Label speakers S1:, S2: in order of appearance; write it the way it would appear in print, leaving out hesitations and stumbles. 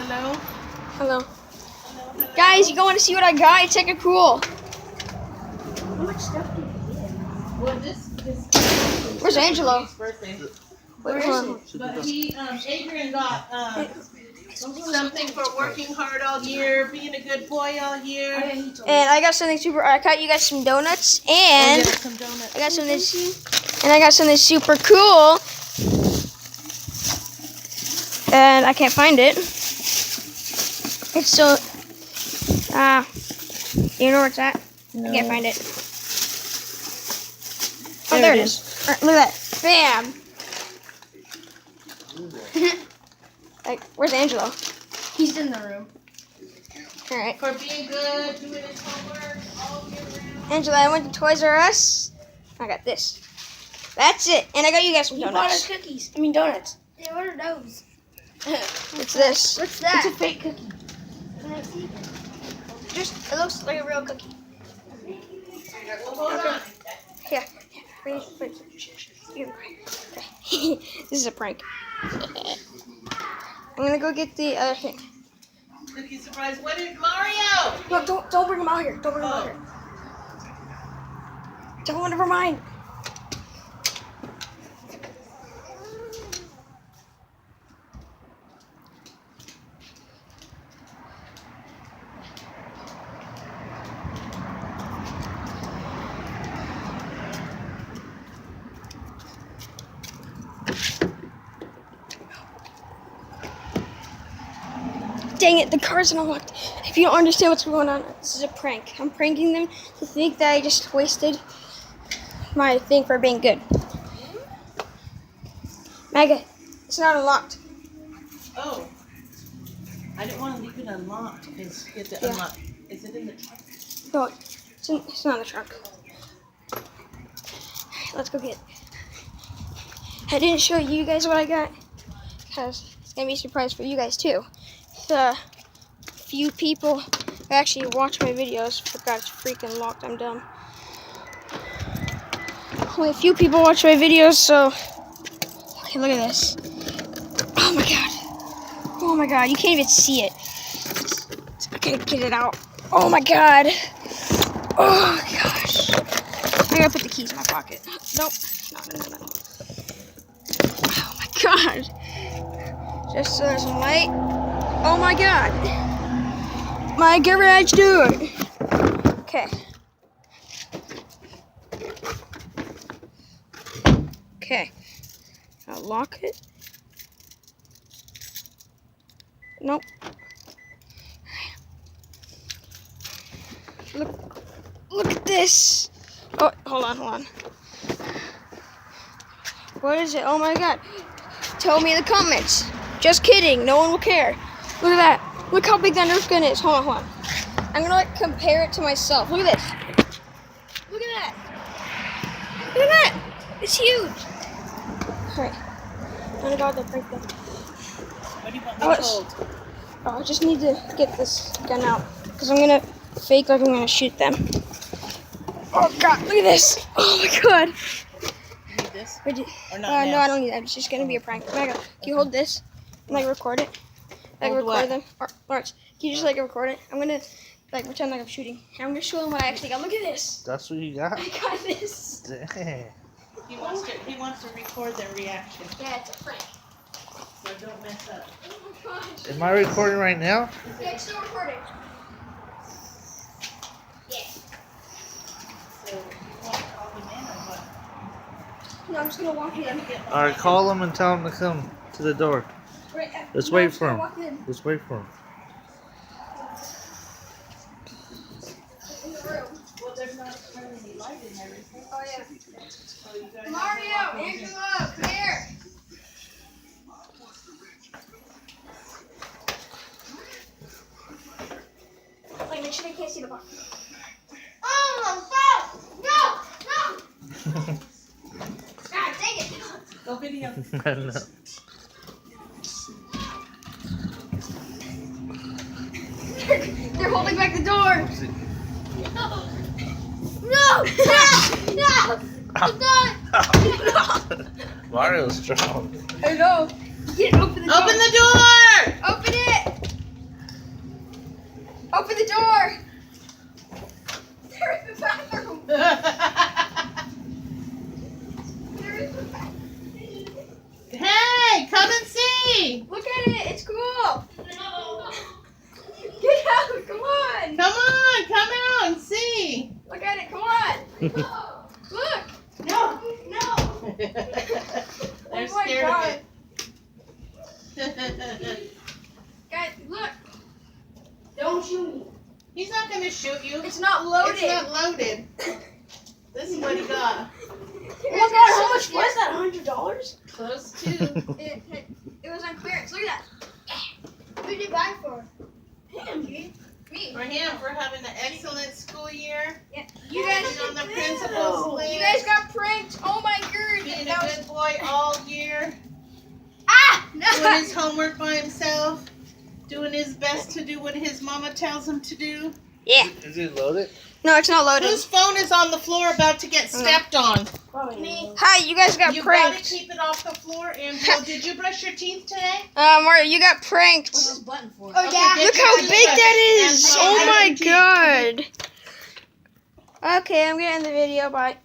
S1: Hello.
S2: Hello. Guys, you want to see what I got? It's like a cool.
S1: How much stuff did you get? Well, this
S2: Where's Angelo?
S1: his birthday.
S2: Where is he?
S1: But Adrian got something for working hard all year, being a good boy all year.
S2: And I got something super. I got you guys some donuts, and
S1: Some donuts.
S2: I got something. And I got something super cool. And I can't find it. It's so. You know where it's at?
S1: No.
S2: I can't find it. Oh,
S1: There
S2: there
S1: it
S2: it is. Look at that. Bam. Like, where's Angelo? He's in the room. All right.
S1: For being good, doing his homework all year round.
S2: Angela, I went to Toys R Us. I got this. That's it. And I got you guys some
S3: You bought us
S2: donuts.
S3: cookies. I mean donuts. Yeah, what are those?
S2: What's this?
S3: What's that?
S1: It's a fake cookie.
S3: Can I see?
S2: Just, it looks like a real cookie.
S1: Well, hold on.
S2: Here. Wait. Here. Okay. This is a prank. I'm gonna go get the other thing.
S1: Cookie surprise. What did Mario?
S2: No, don't bring him out here. Don't bring him out here. Don't, never mind. Dang it, the car's unlocked. If you don't understand what's going on, this is a prank. I'm pranking them to think that I just wasted my thing for being good. Mega, it's not unlocked.
S1: Oh. I didn't want to leave it unlocked because you have to
S2: Yeah.
S1: unlock. Is it in the trunk?
S2: No, it's not in the trunk. Alright, let's go get it. I didn't show you guys what I got because it's going to be a surprise for you guys too. The few people who actually watch my videos forgot it's freaking locked. I'm dumb. Only a few people watch my videos, so okay, look at this. Oh my god. Oh my god, you can't even see it. I gotta get it out. Oh my god. Oh gosh. I gotta put the keys in my pocket. Nope. No. Oh my god. Just so there's some light. Oh my god. My garage door. Okay. Okay. I'll lock it. Nope. Look at this. Oh, hold on. What is it? Oh my god. Tell me in the comments. Just kidding. No one will care. Look at that. Look how big that Nerf gun is. Hold on. I'm gonna compare it to myself. Look at this. Look at that. Look at that. It's huge. Alright. I'm gonna go out there and break them.
S1: What do you want me to hold?
S2: Oh, I just need to get this gun out. Because I'm gonna fake like I'm gonna shoot them. Oh god, look at this. Oh my god.
S1: You need this?
S2: Or
S1: Or not now?
S2: no, I don't need that. It's just gonna be a prank. Mega, can you hold this and like record it? Like
S1: Hold
S2: record
S1: what?
S2: them. Or Lawrence, can you just like record it? I'm gonna like pretend like I'm shooting. And I'm gonna show them what I actually got. Look at this.
S4: That's what you got?
S2: I got this.
S4: Dang.
S1: He wants to record their reaction,
S2: Yeah, it's a prank.
S1: so don't mess up.
S2: Oh my gosh.
S4: Am I recording right now?
S2: Yeah, it's still recording. Yeah.
S1: So you want to call him in or what?
S2: No, I'm just gonna walk in.
S4: Alright, call them and tell them to come to the door.
S2: Right,
S4: Let's
S2: no,
S4: wait
S2: I'm just
S4: for
S2: gonna
S4: him.
S2: walk in.
S4: Let's wait for him.
S2: In the room.
S1: Well, there's not currently any light in there, is there?
S2: Oh yeah.
S1: So you gotta
S2: Mario, Angelo, come here. Wait, make sure they can't see the box. Oh, no! God, dang it!
S1: Go video.
S4: I know.
S2: They're holding back the door. No!
S4: Mario's strong.
S2: I know. Open the door.
S1: Open the door!
S2: Open it.
S3: Look. No. No.
S1: They're
S3: my
S1: scared
S3: God.
S1: of it.
S3: Guys, look. Don't shoot me.
S1: He's not gonna shoot you.
S3: It's not loaded.
S1: It's not loaded. This is what he got.
S3: Oh my God! How much was that? $100?
S1: Close to.
S3: It was on clearance. Look at that. Who did you buy it for? Him. Me.
S1: For him, for having an excellent school year.
S3: Yeah. You guys
S1: Being on the principal's list.
S3: You guys got pranked. Oh my God.
S1: Being a good boy all year.
S3: Ah! No.
S1: Doing his homework by himself. Doing his best to do what his mama tells him to do.
S2: Yeah.
S4: Is it loaded?
S2: No, it's not loaded.
S1: Whose phone is on the floor about to get stepped on?
S3: Me.
S2: Hi, you guys got
S1: You gotta
S2: pranked.
S1: keep it off the floor. Angel, did you brush your teeth today?
S2: Mario, you got pranked.
S3: What's this button for?
S1: Okay,
S3: Oh yeah.
S1: get
S2: Look
S1: your
S2: how
S1: teeth
S2: big
S1: brushed.
S2: that is.
S1: Angela,
S2: Oh
S1: brush
S2: my
S1: your teeth.
S2: god. Okay, I'm gonna end the video. Bye.